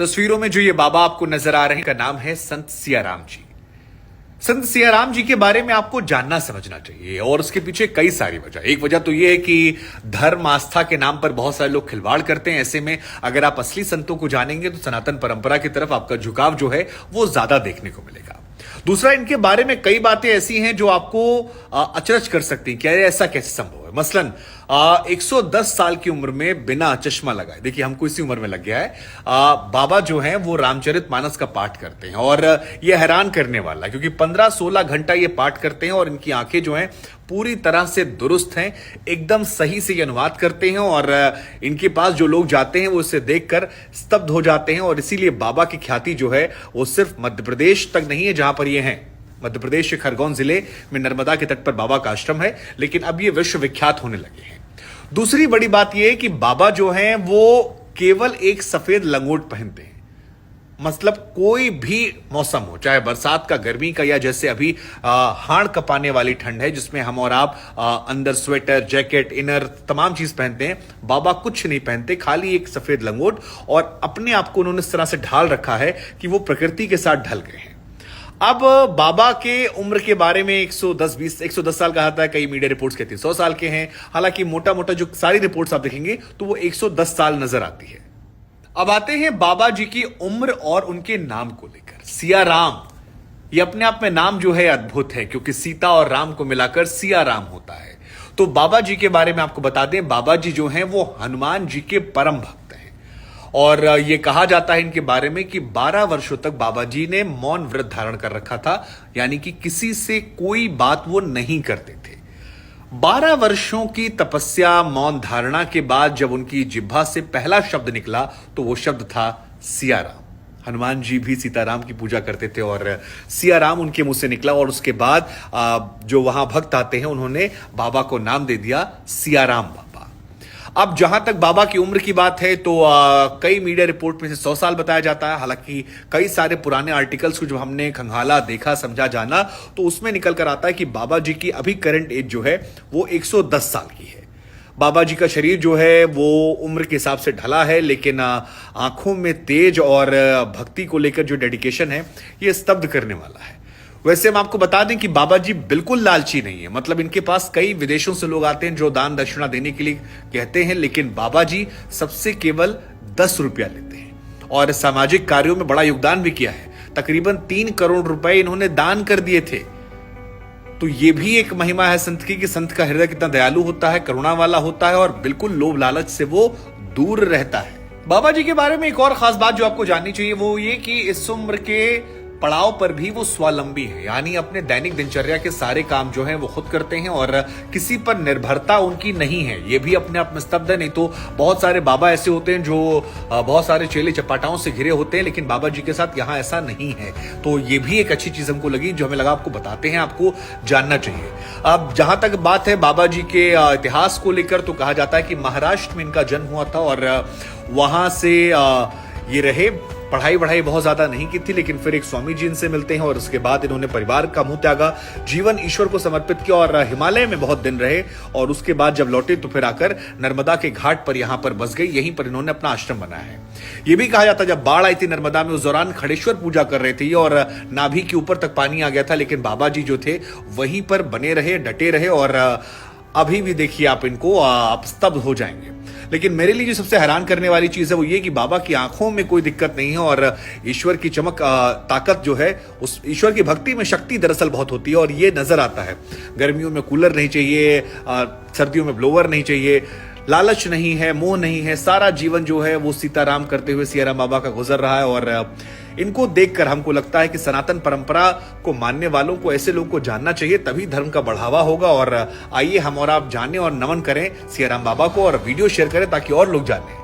तस्वीरों में जो ये बाबा आपको नजर आ रहे हैं का नाम है संत सियाराम जी। संत सियाराम जी के बारे में आपको जानना समझना चाहिए और उसके पीछे कई सारी वजह। एक वजह तो यह है कि धर्म आस्था के नाम पर बहुत सारे लोग खिलवाड़ करते हैं। ऐसे में अगर आप असली संतों को जानेंगे तो सनातन परंपरा की तरफ आपका झुकाव जो है वो ज्यादा देखने को मिलेगा। दूसरा, इनके बारे में कई बातें ऐसी हैं जो आपको अचरज कर सकती हैं कि अरे ऐसा कैसे संभव है। मसलन 110 साल की उम्र में बिना चश्मा लगाए, देखिए हमको इसी उम्र में लग गया है, बाबा जो हैं वो रामचरितमानस का पाठ करते हैं और ये हैरान करने वाला है क्योंकि 15-16 घंटा ये पाठ करते हैं और इनकी आंखें जो हैं पूरी तरह से दुरुस्त हैं, एकदम सही से ये अनुवाद करते हैं और इनके पास जो लोग जाते हैं वो इसे देखकर स्तब्ध हो जाते हैं। और इसीलिए बाबा की ख्याति जो है वो सिर्फ मध्य प्रदेश तक नहीं है जहां पर ये हैं। मध्य प्रदेश के खरगोन जिले में नर्मदा के तट पर बाबा का आश्रम है, लेकिन अब ये विश्व विख्यात होने लगे हैं। दूसरी बड़ी बात यह है कि बाबा जो हैं वो केवल एक सफेद लंगोट पहनते हैं। मतलब कोई भी मौसम हो, चाहे बरसात का, गर्मी का, या जैसे अभी हाड़ कपाने वाली ठंड है जिसमें हम और आप अंदर स्वेटर, जैकेट, इनर तमाम चीज पहनते हैं, बाबा कुछ नहीं पहनते, खाली एक सफेद लंगोट। और अपने आप को उन्होंने इस तरह से ढाल रखा है कि वो प्रकृति के साथ ढल गए हैं। अब बाबा के उम्र के बारे में 110 साल कहा जाता है, कई मीडिया रिपोर्ट्स कहती है 100 साल के हैं। हालांकि मोटा मोटा जो सारी रिपोर्ट्स आप देखेंगे तो वो 110 साल नजर आती है। अब आते हैं बाबा जी की उम्र और उनके नाम को लेकर। सियाराम, ये अपने आप में नाम जो है अद्भुत है क्योंकि सीता और राम को मिलाकर सियाराम होता है। तो बाबा जी के बारे में आपको बता दें, बाबा जी जो हैं वो हनुमान जी के परम भक्त हैं और ये कहा जाता है इनके बारे में कि 12 वर्षों तक बाबा जी ने मौन व्रत धारण कर रखा था, यानी कि किसी से कोई बात वो नहीं करते थे। 12 वर्षों की तपस्या, मौन धारणा के बाद जब उनकी जिह्वा से पहला शब्द निकला तो वो शब्द था सियाराम। हनुमान जी भी सीताराम की पूजा करते थे और सियाराम उनके मुंह से निकला और उसके बाद जो वहां भक्त आते हैं उन्होंने बाबा को नाम दे दिया सियाराम बाबा। अब जहां तक बाबा की उम्र की बात है तो कई मीडिया रिपोर्ट में से 100 साल बताया जाता है। हालांकि कई सारे पुराने आर्टिकल्स को जब हमने खंगाला, देखा, समझा, जाना तो उसमें निकल कर आता है कि बाबा जी की अभी करंट एज जो है वो 110 साल की है। बाबा जी का शरीर जो है वो उम्र के हिसाब से ढला है, लेकिन आंखों में तेज और भक्ति को लेकर जो डेडिकेशन है ये स्तब्ध करने वाला है। वैसे हम आपको बता दें कि बाबा जी बिल्कुल लालची नहीं है। मतलब इनके पास कई विदेशों से लोग आते हैं जो दान दक्षिणा देने के लिए कहते हैं, लेकिन बाबा जी सबसे केवल 10 रुपया लेते हैं और सामाजिक कार्यों में बड़ा योगदान भी किया है। तकरीबन 3 करोड़ रुपए इन्होंने दान कर दिए थे। तो ये भी एक महिमा है संत की कि संत का हृदय कितना दयालु होता है, करुणा वाला होता है और बिल्कुल लोभ लालच से वो दूर रहता है। बाबा जी के बारे में एक और खास बात जो आपको जाननी चाहिए वो ये कि इस उम्र के पड़ाव पर भी वो स्वावलंबी है, यानी अपने दैनिक दिनचर्या के सारे काम जो हैं वो खुद करते हैं और किसी पर निर्भरता उनकी नहीं है। ये भी अपने आप में स्तब्ध है। नहीं तो बहुत सारे बाबा ऐसे होते हैं जो बहुत सारे चेले चपाटाओं से घिरे होते हैं, लेकिन बाबा जी के साथ यहाँ ऐसा नहीं है। तो ये भी एक अच्छी चीज हमको लगी जो हमें लगा आपको बताते हैं, आपको जानना चाहिए। अब जहां तक बात है बाबा जी के इतिहास को लेकर तो कहा जाता है कि महाराष्ट्र में इनका जन्म हुआ था और वहां से ये रहे। पढ़ाई वढ़ाई बहुत ज्यादा नहीं की थी, लेकिन फिर एक स्वामी जी इनसे मिलते हैं और उसके बाद इन्होंने परिवार का मुंह त्यागा, जीवन ईश्वर को समर्पित किया और हिमालय में बहुत दिन रहे। और उसके बाद जब लौटे तो फिर आकर नर्मदा के घाट पर यहां पर बस गई, यहीं पर इन्होंने अपना आश्रम बनाया है। यह भी कहा जाता है जब बाढ़ आई थी नर्मदा में उस दौरान खड़ेश्वर पूजा कर रहे थे और नाभि के ऊपर तक पानी आ गया था, लेकिन बाबा जी जो थे वहीं पर बने रहे, डटे रहे और अभी भी देखिए आप इनको आप स्तब्ध हो जाएंगे। लेकिन मेरे लिए जो सबसे हैरान करने वाली चीज है वो ये कि बाबा की आंखों में कोई दिक्कत नहीं है और ईश्वर की चमक, ताकत जो है उस ईश्वर की भक्ति में शक्ति दरअसल बहुत होती है और ये नजर आता है। गर्मियों में कूलर नहीं चाहिए, सर्दियों में ब्लोवर नहीं चाहिए, लालच नहीं है, मोह नहीं है। सारा जीवन जो है वो सीताराम करते हुए सियाराम बाबा का गुजर रहा है और इनको देखकर हमको लगता है कि सनातन परंपरा को मानने वालों को, ऐसे लोगों को जानना चाहिए, तभी धर्म का बढ़ावा होगा। और आइए हम और आप जानें और नमन करें सियाराम बाबा को और वीडियो शेयर करें ताकि और लोग जानें।